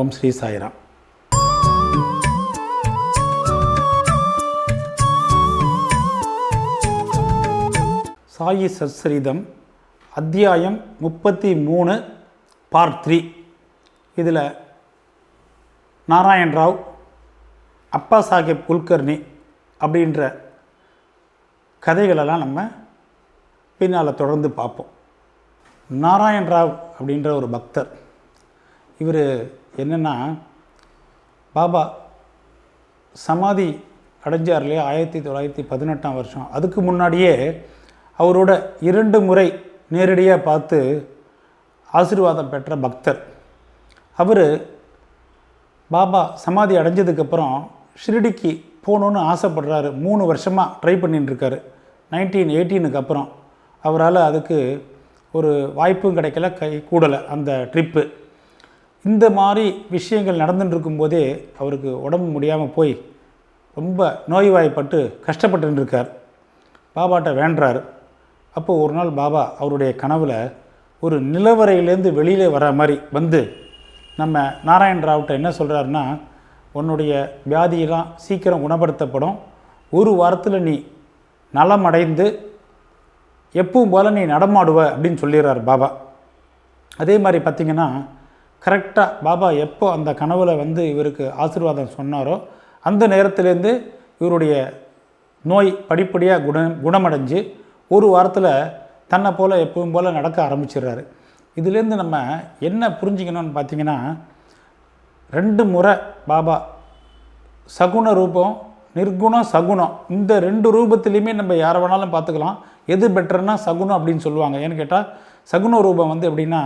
ஓம் ஸ்ரீ சாய்ராம். சாயி சச்சரிதம் அத்தியாயம் 33 பார்ட் 3. இதில் நாராயண் ராவ், அப்பா சாஹேப் குல்கர்னி அப்படின்ற கதைகளெல்லாம் நம்ம பின்னால் தொடர்ந்து பார்ப்போம். நாராயண் ராவ் அப்படின்ற ஒரு பக்தர். இவர் என்னென்னா, பாபா சமாதி அடைஞ்சார் இல்லையா 1918 வருஷம். அதுக்கு முன்னாடியே அவரோட 2 முறை நேரடியாக பார்த்து ஆசீர்வாதம் பெற்ற பக்தர். அவர் பாபா சமாதி அடைஞ்சதுக்கப்புறம் ஷிரடிக்கு போகணுன்னு ஆசைப்படுறாரு. 3 வருஷமாக ட்ரை பண்ணிட்டுருக்காரு. 1918 அப்புறம் அவரால் அதுக்கு ஒரு வாய்ப்பும் கிடைக்கல, கை கூடலை அந்த ட்ரிப்பு. இந்த மாதிரி விஷயங்கள் நடந்துட்டு இருக்கும்போதே அவருக்கு உடம்பு முடியாமல் போய் ரொம்ப நோய்வாய்ப்பட்டு கஷ்டப்பட்டு இருக்கார். பாபாட்ட வேண்டுறாரு. அப்போது ஒரு நாள் பாபா அவருடைய கனவில் ஒரு நிலவரையிலேருந்து வெளியில் வர மாதிரி வந்து நம்ம நாராயண் ராவ்கிட்ட என்ன சொல்கிறாருன்னா, உன்னுடைய வியாதியெல்லாம் சீக்கிரம் குணப்படுத்தப்படும், 1 வாரத்தில் நீ நலமடைந்து எப்பவும் போல் நீ நடமாடுவ அப்படின்னு சொல்லிடுறார் பாபா. அதே மாதிரி பார்த்திங்கன்னா, கரெக்டாக பாபா எப்போ அந்த கனவில் வந்து இவருக்கு ஆசீர்வாதம் சொன்னாரோ அந்த நேரத்துலேருந்து இவருடைய நோய் படிப்படியாக குணமடைஞ்சு 1 வாரத்தில் தன்னை போல் எப்பவும் போல் நடக்க ஆரம்பிச்சிடுறாரு. இதுலேருந்து நம்ம என்ன புரிஞ்சிக்கணும்னு பார்த்திங்கன்னா, 2 முறை பாபா சகுன ரூபம், நிர்குணம், சகுனம், இந்த 2 ரூபத்துலேயுமே நம்ம யாரை வேணாலும் பார்த்துக்கலாம். எது பெட்டர்னா சகுனம் அப்படின்னு சொல்லுவாங்க. ஏன்னு கேட்டால் சகுன ரூபம் வந்து எப்படின்னா,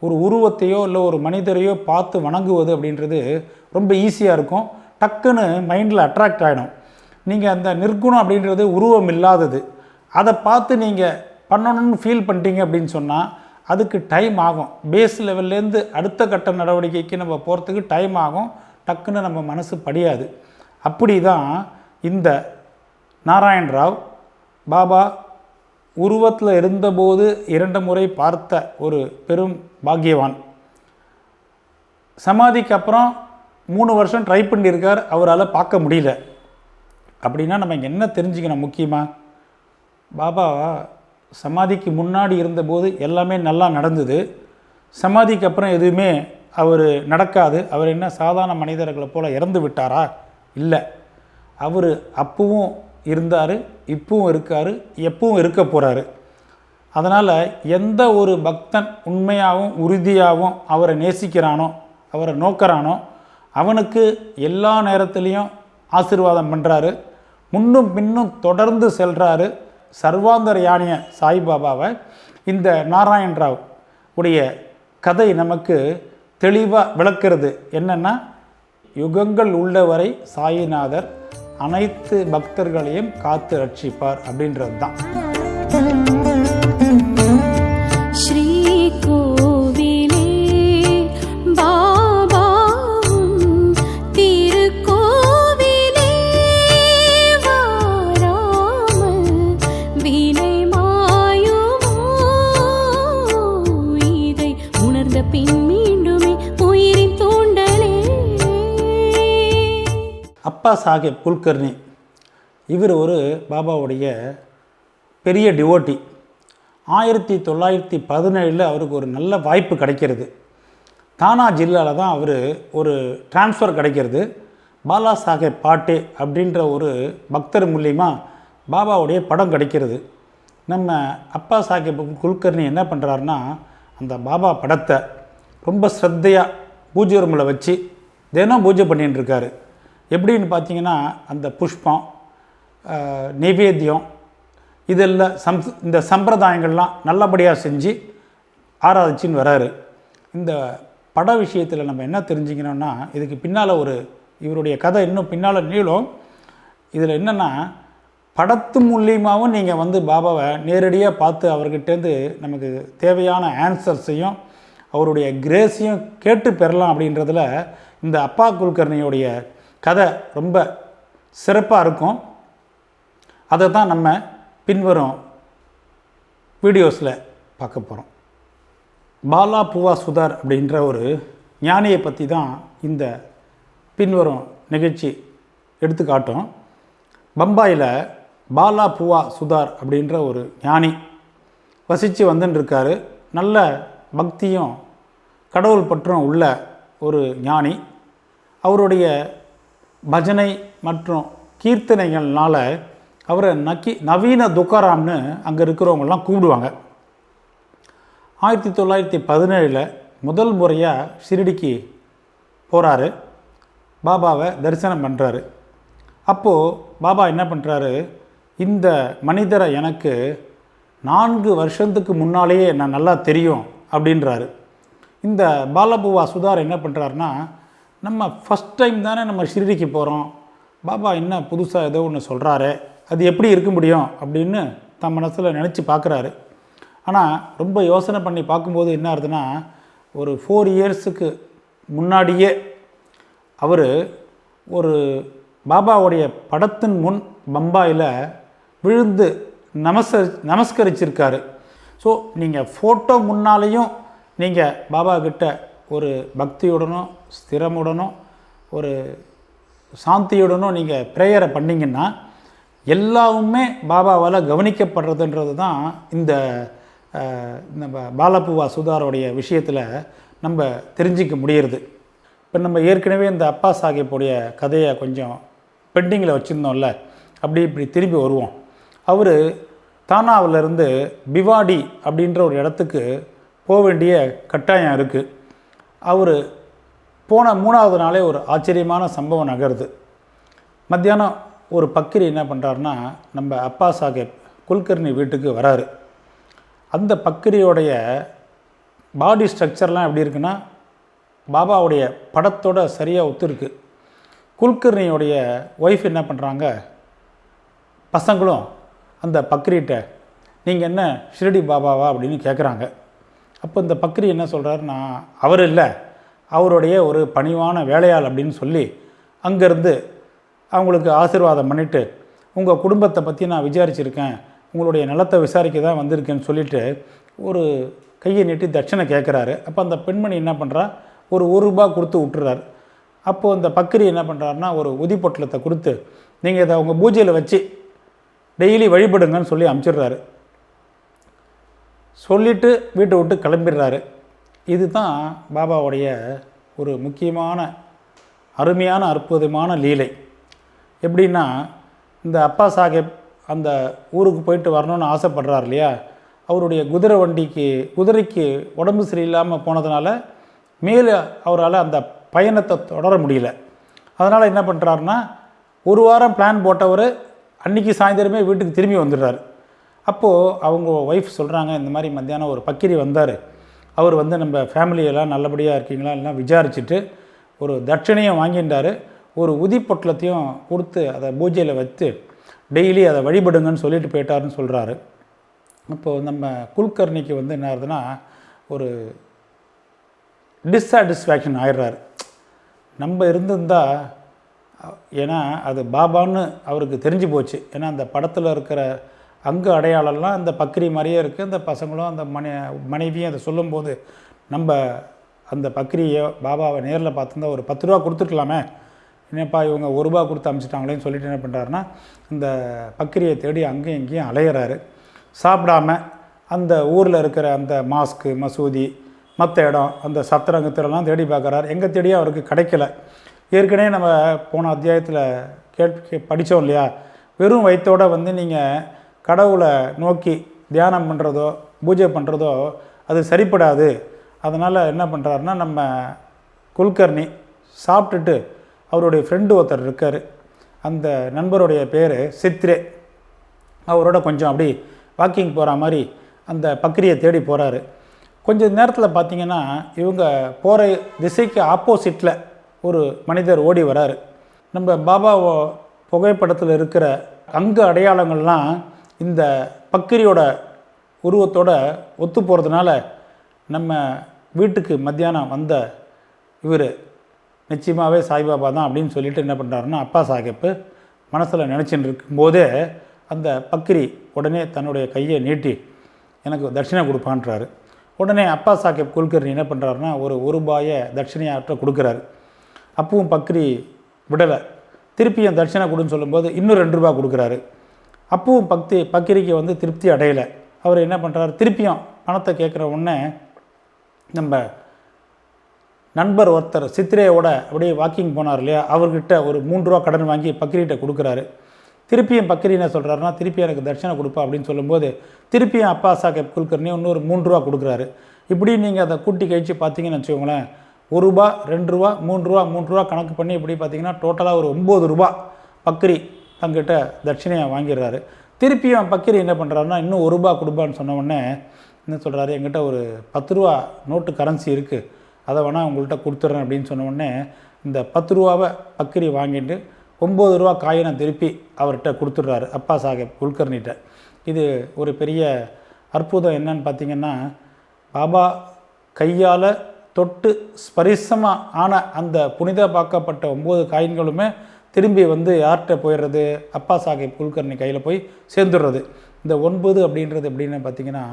ஒரு உருவத்தையோ இல்லை ஒரு மனிதரையோ பார்த்து வணங்குவது அப்படின்றது ரொம்ப ஈஸியாக இருக்கும், டக்குன்னு மைண்டில் அட்ராக்ட் ஆகிடும். நீங்கள் அந்த நிர்குணம் அப்படின்றது உருவம் இல்லாதது, அதை பார்த்து நீங்கள் பண்ணணும்னு ஃபீல் பண்ணிட்டீங்க அப்படின்னு சொன்னால் அதுக்கு டைம் ஆகும். பேஸ் லெவல்லேருந்து அடுத்த கட்ட நடவடிக்கைக்கு நம்ம போகிறதுக்கு டைம் ஆகும், டக்குன்னு நம்ம மனசு படியாது. அப்படி தான் இந்த நாராயண் ராவ் பாபா உருவத்தில் இருந்தபோது 2 முறை பார்த்த ஒரு பெரும் பாக்கியவான். சமாதிக்கு அப்புறம் 3 வருஷம் ட்ரை பண்ணியிருக்கார், அவரால் பார்க்க முடியல. அப்படின்னா நம்ம இங்கே என்ன தெரிஞ்சுக்கணும் முக்கியமாக, பாபா சமாதிக்கு முன்னாடி இருந்தபோது எல்லாமே நல்லா நடந்தது, சமாதிக்கு அப்புறம் எதுவுமே அவர் நடக்காது. அவர் என்ன சாதாரண மனிதர்களை போல் இறந்து விட்டாரா? இல்லை, அவர் அப்பவும் இருந்தார், இப்பவும் இருக்கார், எப்பவும் இருக்க போகிறாரு. அதனால் எந்த ஒரு பக்தன் உண்மையாகவும் உறுதியாகவும் அவரை நேசிக்கிறானோ, அவரை நோக்கிறானோ, அவனுக்கு எல்லா நேரத்துலேயும் ஆசீர்வாதம் பண்ணுறாரு, முன்னும் பின்னும் தொடர்ந்து செல்கிறாரு. சர்வாந்தர்யானிய சாய்பாபாவை இந்த நாராயண் ராவ் உடைய கதை நமக்கு தெளிவாக விளக்கிறது. என்னென்னா, யுகங்கள் உள்ளவரை சாயிநாதர் அனைத்து பக்தர்களையும் காத்து ரட்சிப்பார் அப்படின்றது தான். ஸ்ரீ கோவிலே பாபாவும் திருக்கோவிலே வாராமல் வினை மாயுமோ, இதை உணர்ந்த பின் மீண்டுமே உயிரின் தூண்டலே. அப்பா சாஹேப் குல்கர்னி இவர் ஒரு பாபாவுடைய பெரிய டிவோட்டி. 1917 அவருக்கு ஒரு நல்ல வாய்ப்பு கிடைக்கிறது. தானா ஜில்லாவில் தான் அவர் ஒரு டிரான்ஸ்ஃபர் கிடைக்கிறது. பாலா சாஹேப் பாட்டே அப்படின்ற ஒரு பக்தர் மூலிமா பாபாவுடைய படம் கிடைக்கிறது. நம்ம அப்பா சாஹேப் குல்கர்னி என்ன பண்ணுறாருன்னா, அந்த பாபா படத்தை ரொம்ப ஸ்ரத்தையாக பூஜை ரூமில் வச்சு தினம் பூஜை பண்ணிகிட்டு இருக்காரு. எப்படின்னு பார்த்தீங்கன்னா, அந்த புஷ்பம், நைவேத்தியம், இதெல்லாம் இந்த சம்பிரதாயங்கள்லாம் நல்லபடியாக செஞ்சு ஆராதிச்சின்னு வராரு. இந்த பட விஷயத்தில் நம்ம என்ன தெரிஞ்சுக்கணும்னா, இதுக்கு பின்னால் இவருடைய கதை இன்னும் பின்னால் நீளும். இதில் என்னென்னா, படத்து மூலியமாகவும் நீங்கள் வந்து பாபாவை நேரடியாக பார்த்து அவர்கிட்டேருந்து நமக்கு தேவையான ஆன்சர்ஸையும் அவருடைய கிரேஸையும் கேட்டு பெறலாம். அப்படின்றதில் இந்த அப்பா குல்கர்னியோடைய கதை ரொம்ப சிறப்பாக இருக்கும். அதை தான் நம்ம பின்வரும் வீடியோஸில் பார்க்க போகிறோம். பாலா புவா சுதார் அப்படின்ற ஒரு ஞானியை பற்றி தான் இந்த பின்வரும் நிகழ்ச்சி எடுத்துக்காட்டும். பம்பாயில் பாலா புவா சுதார் அப்படின்ற ஒரு ஞானி வசித்து வந்துட்டுருக்காரு. நல்ல பக்தியும் கடவுள் பற்றும் உள்ள ஒரு ஞானி. அவருடைய பஜனை மற்றும் கீர்த்தனைகள்னால் அவரை நவீன துக்காராம்னு அங்கே இருக்கிறவங்கெல்லாம் கூப்பிடுவாங்க. 1917 முதல் முறையாக ஷிரடிக்கு போகிறாரு. பாபாவை தரிசனம் பண்ணுறாரு. அப்போது பாபா என்ன பண்ணுறாரு, இந்த மனிதரை எனக்கு 4 வருஷத்துக்கு முன்னாலேயே நான் நல்லா தெரியும் அப்படின்றாரு. இந்த பாலபுவா சுதார் என்ன பண்ணுறாருன்னா, நம்ம ஃபஸ்ட் டைம் தானே நம்ம ஷிரடிக்கு போகிறோம், பாபா என்ன புதுசாக ஏதோ ஒன்று சொல்கிறாரு, அது எப்படி இருக்க முடியும் அப்படின்னு தன் மனசில் நினச்சி பார்க்குறாரு. ஆனால் ரொம்ப யோசனை பண்ணி பார்க்கும்போது என்ன ஆகுதுன்னா, ஒரு 4 இயர்ஸுக்கு முன்னாடியே அவர் ஒரு பாபாவுடைய படத்தின் முன் பம்பாயில் விழுந்து நமஸ்கரிச்சிருக்காரு. ஸோ நீங்கள் ஃபோட்டோ முன்னாலேயும் நீங்கள் பாபா கிட்ட ஒரு பக்தியுடனும் ஸ்திரமுடனும் ஒரு சாந்தியுடனும் நீங்கள் ப்ரேயரை பண்ணிங்கன்னா எல்லாமே பாபாவால் கவனிக்கப்படுறதுன்றது தான் இந்த நம்ம பாலபுவா சுதாரோடைய விஷயத்தில் நம்ம தெரிஞ்சிக்க முடியறது. இப்போ நம்ம ஏற்கனவே இந்த அப்பா சாஹேப்புடைய கதையை கொஞ்சம் பெண்டிங்கில் வச்சுருந்தோம்ல, அப்படி இப்படி திரும்பி வருவோம். அவர் தானாவிலேருந்து பிவாடி அப்படின்ற ஒரு இடத்துக்கு போக வேண்டிய கட்டாயம் இருக்குது. அவர் போன 3வது நாளே ஒரு ஆச்சரியமான சம்பவம் நகருது. மத்தியானம் ஒரு பக்கிரி என்ன பண்ணுறாருன்னா, நம்ம அப்பா சாஹேப் குல்கர்னி வீட்டுக்கு வராரு. அந்த பக்கிரியோடைய பாடி ஸ்ட்ரக்சர்லாம் எப்படி இருக்குன்னா, பாபாவுடைய படத்தோட சரியாக ஒத்துருக்கு. குல்கர்னியோடைய ஒய்ஃப் என்ன பண்ணுறாங்க, பசங்களும் அந்த பக்ரிகிட்ட நீங்கள் என்ன ஷிரடி பாபாவா அப்படின்னு கேட்குறாங்க. அப்போ இந்த பக்ரி என்ன சொல்கிறார், நான் அவர் இல்லை, அவருடைய ஒரு பணிவான வேலையாள் அப்படின்னு சொல்லி அங்கேருந்து அவங்களுக்கு ஆசீர்வாதம் பண்ணிவிட்டு, உங்கள் குடும்பத்தை பற்றி நான் விசாரிச்சுருக்கேன், உங்களுடைய நலத்தை விசாரிக்க தான் வந்திருக்கேன்னு சொல்லிவிட்டு ஒரு கையை நீட்டி தட்சணை கேட்குறாரு. அப்போ அந்த பெண்மணி என்ன பண்ணுறா, ஒரு ₹1 கொடுத்து விட்டுறாரு. அப்போது அந்த பக்ரி என்ன பண்ணுறாருன்னா, ஒரு உதி பொட்டலத்தை கொடுத்து நீங்கள் இதை அவங்க பூஜையில் வச்சு டெய்லி வழிபடுங்கன்னு சொல்லி அனுப்பிச்சிடுறாரு. சொல்லிவிட்டு வீட்டை விட்டு கிளம்பிடுறாரு. இதுதான் பாபாவுடைய ஒரு முக்கியமான அருமையான அற்புதமான லீலை. எப்படின்னா, இந்த அப்பா சாஹேப் அந்த ஊருக்கு போயிட்டு வரணும்னு ஆசைப்படுறார் இல்லையா, அவருடைய குதிரைக்கு உடம்பு சரியில்லாமல் போனதுனால மேலே அவரால் அந்த பயணத்தை தொடர முடியல. அதனால் என்ன பண்ணுறாருன்னா, 1 வாரம் பிளான் போட்டவர் அன்றைக்கி சாயந்தரமே வீட்டுக்கு திரும்பி வந்துடுறார். அப்போது அவங்க ஒய்ஃப் சொல்கிறாங்க, இந்த மாதிரி மத்தியானம் ஒரு பக்கிரி வந்தார், அவர் வந்து நம்ம ஃபேமிலியெல்லாம் நல்லபடியாக இருக்கீங்களா எல்லாம் விசாரிச்சுட்டு ஒரு தட்சணையும் வாங்கிட்டார், ஒரு உதி பொட்டலத்தையும் கொடுத்து அதை பூஜையில் வச்சு டெய்லி அதை வழிபடுங்கன்னு சொல்லிட்டு போயிட்டாருன்னு சொல்கிறாரு. அப்போது நம்ம குல்கர்னிக்கு வந்து என்ன ஆகுதுன்னா, ஒரு டிஸ்சாட்டிஸ்ஃபேக்ஷன் ஆயிடுறாரு. நம்ம இருந்திருந்தால், ஏன்னா அது பாபான்னு அவருக்கு தெரிஞ்சு போச்சு. ஏன்னா அந்த படத்தில் இருக்கிற அங்க அடையாளம்லாம் அந்த பக்ரி மாதிரியே இருக்குது. அந்த பசங்களும் அந்த மனைவியும் அதை சொல்லும்போது நம்ம அந்த பக்ரியை பாபாவை நேரில் பார்த்துருந்தா ஒரு ₹10 கொடுத்துருக்கலாமே, என்னப்பா இவங்க ₹1 கொடுத்து அனுப்பிச்சிட்டாங்களேன்னு சொல்லிட்டு என்ன பண்ணுறாருன்னா, அந்த பக்ரியை தேடி அங்கேயும் இங்கேயும் அலையிறாரு. சாப்பிடாம அந்த ஊரில் இருக்கிற அந்த மாஸ்க்கு மசூதி மற்ற இடம் அந்த சத்திரங்கத்திலலாம் தேடி பார்க்குறாரு. எங்கே தேடியும் அவருக்கு கிடைக்கல. ஏற்கனவே நம்ம போன அத்தியாயத்தில் படித்தோம் இல்லையா, வெறும் வயிற்றோடு வந்து நீங்கள் கடவுளை நோக்கி தியானம் பண்ணுறதோ பூஜை பண்ணுறதோ அது சரிப்படாது. அதனால் என்ன பண்ணுறாருன்னா, நம்ம குல்கர்னி சாப்பிட்டுட்டு அவருடைய ஃப்ரெண்டு ஒருத்தர் இருக்கார், அந்த நண்பருடைய பேர் சித்ரே, அவரோட கொஞ்சம் அப்படி வாக்கிங் போகிற மாதிரி அந்த பக்ரியை தேடி போகிறாரு. கொஞ்சம் நேரத்தில் பார்த்திங்கன்னா இவங்க போகிற திசைக்கு ஆப்போசிட்டில் ஒரு மனிதர் ஓடி வராரு. நம்ம பாபா புகைப்படத்தில் இருக்கிற அங்க அடையாளங்கள்லாம் இந்த பக்ரியோட உருவத்தோடு ஒத்து போகிறதுனால நம்ம வீட்டுக்கு மத்தியானம் வந்த இவர் நிச்சயமாகவே சாய்பாபா தான் அப்படின்னு சொல்லிட்டு என்ன பண்ணுறாருன்னா, அப்பா சாஹேப்பு மனசில் நினச்சின்னு இருக்கும்போதே அந்த பக்ரி உடனே தன்னுடைய கையை நீட்டி எனக்கு தட்சிணை கொடுப்பான்றாரு. உடனே அப்பா சாஹேப் குல்கர்னி என்ன பண்ணுறாருன்னா ஒரு ரூபாயை தட்சிணையாற்ற கொடுக்குறாரு. அப்பவும் பக்ரி விடலை. திருப்பியும் தட்சிணை கொடுன்னு சொல்லும்போது இன்னும் 2 ரூபா கொடுக்குறாரு. அப்பவும் பக்ரிக்கு வந்து திருப்தி அடையலை. அவர் என்ன பண்ணுறாரு, திருப்பியும் பணத்தை கேட்குற உடனே நம்ம நண்பர் ஒருத்தர் சித்திரையோட அப்படியே வாக்கிங் போனார் இல்லையா, அவர்கிட்ட ஒரு 3 ரூபா கடன் வாங்கி பக்ரிகிட்ட கொடுக்குறாரு. திருப்பியும் பக்ரி என்ன சொல்கிறாருன்னா, திருப்பி எனக்கு தட்சணை கொடுப்பா அப்படின்னு சொல்லும்போது திருப்பியும் அப்பா சாஹேப் குல்கர்னி இன்னொரு 3 ரூபா கொடுக்குறாரு. இப்படி நீங்கள் அதை கூட்டி கழித்து பார்த்தீங்கன்னு வச்சுக்கோங்களேன், 1 ரூபா 2 ரூபா 3 ரூபா கணக்கு பண்ணி இப்படி பார்த்தீங்கன்னா டோட்டலாக ஒரு 9 ரூபா பக்ரி தங்கிட்ட தட்சிணையை வாங்கிடுறாரு. திருப்பியும் பக்ரி என்ன பண்ணுறாருன்னா, இன்னும் 1 ரூபா கொடுப்பான்னு சொன்ன உடனே என்ன சொல்கிறாரு, என்கிட்ட ஒரு 10 ரூபா நோட்டு கரன்சி இருக்குது, அதை வேணால் உங்கள்கிட்ட கொடுத்துட்றேன் அப்படின்னு சொன்ன உடனே இந்த 10 ரூபாவை பக்ரி வாங்கிட்டு 9 ரூபா காயினை திருப்பி அவர்கிட்ட கொடுத்துட்றாரு அப்பா சாஹேப் குல்கர்னிகிட்ட. இது ஒரு பெரிய அற்புதம். என்னன்னு பார்த்திங்கன்னா, பாபா கையால் தொட்டு ஸ்பரிசமாக ஆன அந்த புனிதமாக்கப்பட்ட 9 காயின்களுமே திரும்பி வந்து யார்கிட்ட போயிடுறது, அப்பா சாஹேப் குல்கர்னி கையில் போய் சேர்ந்துடுறது. இந்த 9 அப்படின்றது எப்படின்னு பார்த்திங்கன்னா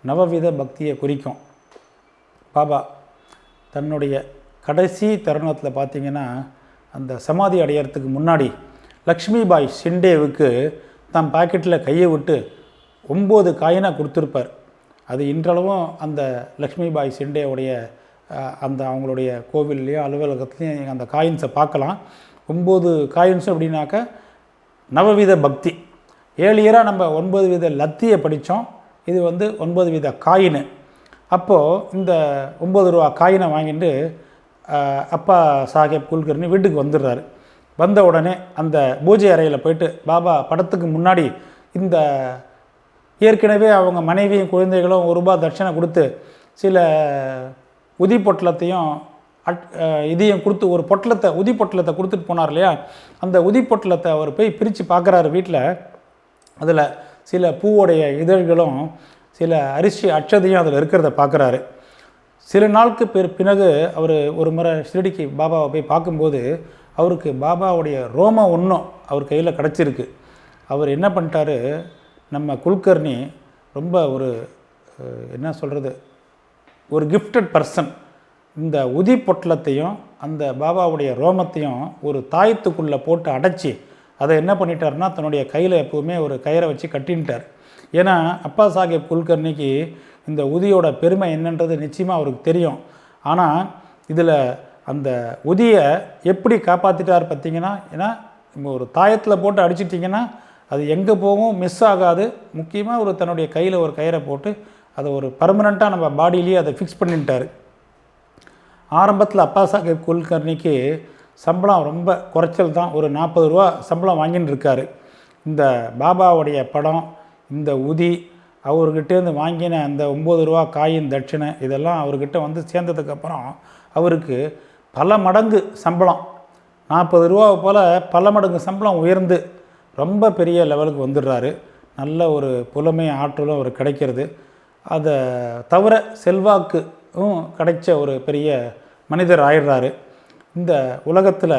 நவவித பக்தியை குறிக்கும். பாபா தன்னுடைய கடைசி தருணத்தில் பார்த்திங்கன்னா அந்த சமாதி அடையிறதுக்கு முன்னாடி லக்ஷ்மிபாய் ஷிண்டேவுக்கு தன் பாக்கெட்டில் கையை விட்டு 9 காயினாக கொடுத்துருப்பார். அது இன்றளவும் அந்த லக்ஷ்மிபாய் ஷிண்டேவுடைய அந்த அவங்களுடைய கோவில்லையும் அலுவலகத்துலேயும் அந்த காயின்ஸை பார்க்கலாம். 9 காயின்ஸும் அப்படின்னாக்க நவவித பக்தி. 7 இயராக நம்ம 9 வித லத்தியை படித்தோம், இது வந்து 9 வித காயின். அப்போது இந்த 9 ரூபா காயினை வாங்கிட்டு அப்பா சாஹேப் குல்கர்னி வீட்டுக்கு வந்துடுறாரு. வந்த உடனே அந்த பூஜை அறையில் போயிட்டு பாபா படத்துக்கு முன்னாடி இந்த ஏற்கனவே அவங்க மனைவியும் குழந்தைகளும் 1 ரூபா தட்சணை கொடுத்து சில உதி பொட்டலத்தையும் இதையும் கொடுத்து ஒரு பொட்டலத்தை உதி பொட்டலத்தை கொடுத்துட்டு போனார் இல்லையா, அந்த உதி பொட்டலத்தை அவர் போய் பிரித்து பார்க்குறாரு வீட்டில். அதில் சில பூவோடைய இதழ்களும் சில அரிசி அட்சதையும் அதில் இருக்கிறத பார்க்குறாரு. சில நாளுக்கு பிறகு அவர் ஒரு முறை ஷிரடிக்கு பாபாவை போய் பார்க்கும்போது அவருக்கு பாபாவுடைய ரோமம் ஒன்றும் அவர் கையில் கிடச்சிருக்கு. அவர் என்ன பண்ணிட்டாரு, நம்ம குல்கர்னி ரொம்ப ஒரு என்ன சொல்கிறது, ஒரு கிஃப்டட் பர்சன். இந்த உதி பொட்டலத்தையும் அந்த பாபாவுடைய ரோமத்தையும் ஒரு தாயத்துக்குள்ளே போட்டு அடைச்சி அதை என்ன பண்ணிட்டாருன்னா தன்னுடைய கையில் எப்போவுமே ஒரு கயிறை வச்சு கட்டின்ட்டார். ஏன்னா அப்பா சாஹேப் குல்கர்னிக்கு இந்த உதியோட பெருமை என்னன்றது நிச்சயமாக அவருக்கு தெரியும். ஆனால் இதில் அந்த உதியை எப்படி காப்பாற்றிட்டார் பார்த்திங்கன்னா, ஏன்னா நம்ம ஒரு தாயத்தில் போட்டு அடிச்சிட்டிங்கன்னா அது எங்கே போகும், மிஸ் ஆகாது. முக்கியமாக ஒரு தன்னுடைய கையில் ஒரு கயிறை போட்டு அதை ஒரு பர்மனெண்ட்டாக நம்ம பாடியிலேயே அதை ஃபிக்ஸ் பண்ணிட்டார். ஆரம்பத்தில் அப்பா சாஹேப் குல்கர்னிக்கு சம்பளம் ரொம்ப குறைச்சல் தான், ஒரு 40 ரூபா சம்பளம் வாங்கின்னு இருக்கார். இந்த பாபாவுடைய படம், இந்த உதி, அவர்கிட்டேருந்து வாங்கின அந்த 9 ரூபா காயின் தட்சிணை, இதெல்லாம் அவர்கிட்ட வந்து சேர்ந்ததுக்கப்புறம் அவருக்கு பல மடங்கு சம்பளம், 40 ரூபாவை போல் பல மடங்கு சம்பளம் உயர்ந்து ரொம்ப பெரிய லெவலுக்கு வந்துடுறாரு. நல்ல ஒரு புலமை ஆற்றலும் அவர் கிடைக்கிறது. அதை தவிர செல்வாக்கும் கிடைச்ச ஒரு பெரிய மனிதர் ஆயிடுறாரு. இந்த உலகத்தில்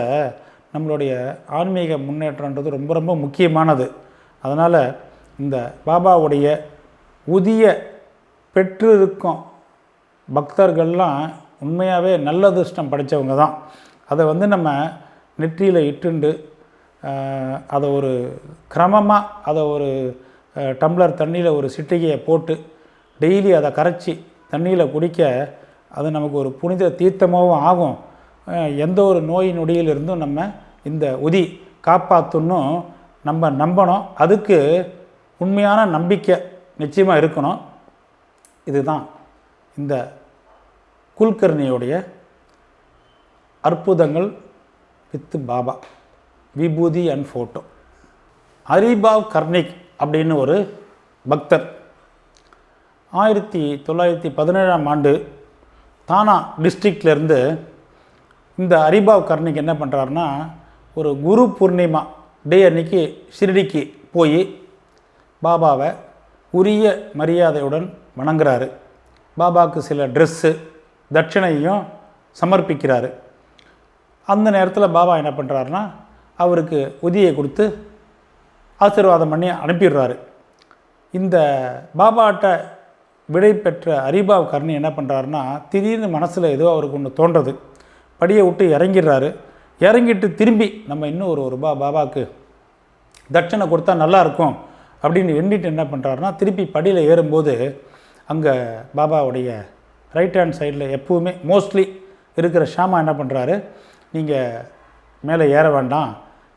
நம்மளுடைய ஆன்மீக முன்னேற்றன்றது ரொம்ப ரொம்ப முக்கியமானது. அதனால் இந்த பாபாவுடைய உதிய பெற்றிருக்கும் பக்தர்கள்லாம் உண்மையாகவே நல்ல அதிர்ஷ்டம் படைத்தவங்க தான். அதை வந்து நம்ம நெற்றியில் இட்டுண்டு அதை ஒரு கிரமமாக அதை ஒரு டம்ளர் தண்ணியில் ஒரு சிட்டிகையை போட்டு டெய்லி அதை கரைச்சி தண்ணியில் குடிக்க அது நமக்கு ஒரு புனித தீர்த்தமாகவும் ஆகும். எந்த ஒரு நோய் நொடியிலிருந்தும் நம்ம இந்த உதி காப்பாற்றணும் நம்ம நம்பணும். அதுக்கு உண்மையான நம்பிக்கை நிச்சயமாக இருக்கணும். இதுதான் இந்த குல்கர்னியோடைய அற்புதங்கள் with Baba vibhuti and photo. Haribhau Karnik அப்படின்னு ஒரு பக்தர் 1917ஆம் ஆண்டு தானா டிஸ்ட்ரிக்ட்லேருந்து இந்த ஹரிபாவ் கர்னிக் என்ன பண்ணுறாருன்னா, ஒரு குரு பூர்ணிமா டே அன்னைக்கு ஷிரடிக்கு போய் பாபாவை உரிய மரியாதையுடன் வணங்குறாரு. பாபாவுக்கு சில ட்ரெஸ்ஸு தட்சிணையும் சமர்ப்பிக்கிறாரு. அந்த நேரத்தில் பாபா என்ன பண்ணுறாருன்னா அவருக்கு உதியை கொடுத்து ஆசீர்வாதம் பண்ணி அனுப்பிடுறாரு. இந்த பாபாட்ட விடை பெற்ற ஹரிபாவ் கர்ணி என்ன பண்ணுறாருன்னா, திடீர்னு மனசில் ஏதோ அவருக்கு ஒன்று தோன்றது. படியை விட்டு இறங்கிடுறாரு. இறங்கிட்டு திரும்பி நம்ம இன்னும் ஒரு ரூபா பாபாவுக்கு தட்சணை கொடுத்தா நல்லாயிருக்கும் அப்படின்னு எண்ணிட்டு என்ன பண்ணுறாருன்னா, திருப்பி படியில் ஏறும்போது அங்கே பாபாவுடைய ரைட் ஹேண்ட் சைடில் எப்போவுமே மோஸ்ட்லி இருக்கிற ஷாமா என்ன பண்ணுறாரு, நீங்கள் மேலே ஏற வேண்டாம்,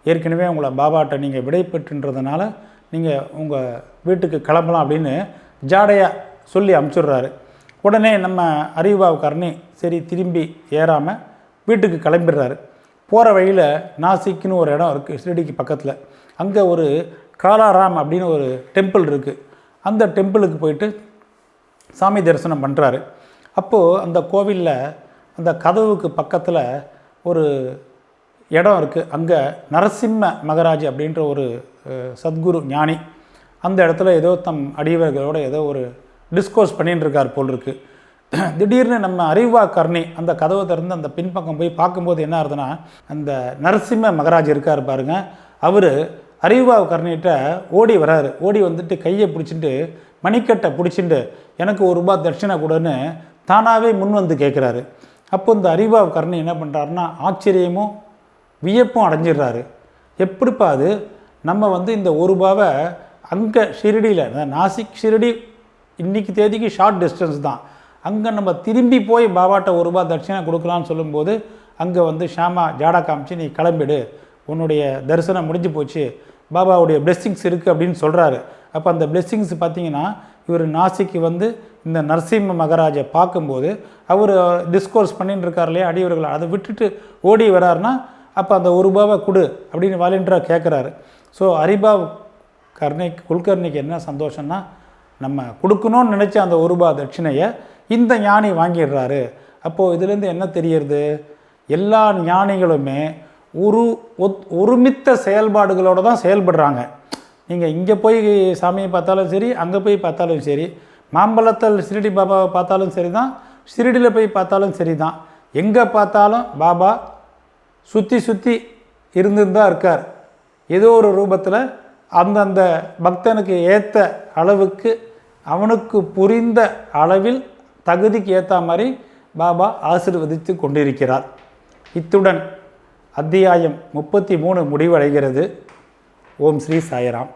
ஏற்கனவே உங்களை பாபாட்ட நீங்கள் விடை பெற்றுன்றதுனால நீங்கள் உங்கள் வீட்டுக்கு கிளம்பலாம் அப்படின்னு ஜாடையாக சொல்லி அமுச்சிடுறாரு. உடனே நம்ம ஹரிபாவ் கர்ணி சரி திரும்பி ஏறாமல் வீட்டுக்கு கிளம்பிடுறாரு. போகிற வழியில் நாசிக்னு ஒரு இடம் இருக்குது ஷிரடிக்கு பக்கத்தில். அங்கே ஒரு காலாராம் அப்படின்னு ஒரு டெம்பிள் இருக்குது. அந்த டெம்பிளுக்கு போயிட்டு சாமி தரிசனம் பண்ணுறாரு. அப்போது அந்த கோவிலில் அந்த கதவுக்கு பக்கத்தில் ஒரு இடம் இருக்குது. அங்கே நரசிம்ம மகராஜ் அப்படின்ற ஒரு சத்குரு ஞானி அந்த இடத்துல ஏதோ தம் அடியவர்களோட ஏதோ ஒரு டிஸ்கோஸ் பண்ணின்னு இருக்கார் போல் இருக்குது. திடீர்னு நம்ம ஹரிபாவ் கர்ணி அந்த கதவை திறந்து அந்த பின்பக்கம் போய் பார்க்கும்போது என்ன ஆகுதுன்னா, அந்த நரசிம்ம மகராஜ் இருக்கார் பாருங்க, அவர் ஹரிபாவ் கர்ணிகிட்ட ஓடி வராரு. ஓடி வந்துட்டு கையை பிடிச்சிட்டு மணிக்கட்டை பிடிச்சிட்டு எனக்கு ₹1 தட்சிணை கொடுன்னு தானாகவே முன் வந்து கேட்குறாரு. அப்போ இந்த ஹரிபாவ் கர்ணி என்ன பண்ணுறாருன்னா, ஆச்சரியமும் வியப்பும் அடைஞ்சிடுறாரு. எப்படிப்பா அது, நம்ம வந்து இந்த ₹1 அங்கே ஷிரடியில், நாசிக் ஷிரடி இன்றைக்கி தேதிக்கு ஷார்ட் டிஸ்டன்ஸ் தான், அங்கே நம்ம திரும்பி போய் பாபாட்ட ₹1 தட்சிணை கொடுக்கலான்னு சொல்லும்போது அங்கே வந்து ஷாமா ஜாடா காமிச்சு நீ கிளம்பிடு, உன்னுடைய தரிசனம் முடிஞ்சு போச்சு, பாபாவுடைய பிளெஸ்ஸிங்ஸ் இருக்குது அப்படின்னு சொல்கிறாரு. அப்போ அந்த பிளெஸ்ஸிங்ஸ் பார்த்திங்கன்னா, இவர் நாசிக்கு வந்து இந்த நரசிம்ம மகராஜை பார்க்கும்போது அவர் டிஸ்கோர்ஸ் பண்ணின்னு இருக்கார் இல்லையா அடியவர்களை, அதை விட்டுட்டு ஓடி வராருன்னா அப்போ அந்த ₹1 கொடு அப்படின்னு வாலண்டியராக கேட்குறாரு. ஸோ ஹரிபாவ் குல்கர்ணிக்கு என்ன சந்தோஷம்னா, நம்ம கொடுக்கணும்னு நினச்ச அந்த ₹1 தட்சிணையை இந்த ஞானி வாங்கிடுறாரு. அப்போது இதுலேருந்து என்ன தெரியுது, எல்லா ஞானிகளுமே ஒருமித்த செயல்பாடுகளோடு தான் செயல்படுறாங்க. நீங்கள் இங்கே போய் சாமியை பார்த்தாலும் சரி, அங்கே போய் பார்த்தாலும் சரி, மாம்பழத்தில் ஷிரடி பாபாவை பார்த்தாலும் சரி தான், ஷிரடியில் போய் பார்த்தாலும் சரி தான், எங்கே பார்த்தாலும் பாபா சுற்றி சுற்றி இருந்துன்னு தான் இருக்கார். ஏதோ ஒரு ரூபத்தில் அந்தந்த பக்தனுக்கு ஏற்ற அளவுக்கு அவனுக்கு புரிந்த அளவில் தகுதிக்கு ஏற்ற மாதிரி பாபா ஆசீர்வதித்து கொண்டிருக்கிறார். இத்துடன் அத்தியாயம் 33 முடிவடைகிறது. ஓம் ஸ்ரீ சாய்ராம்.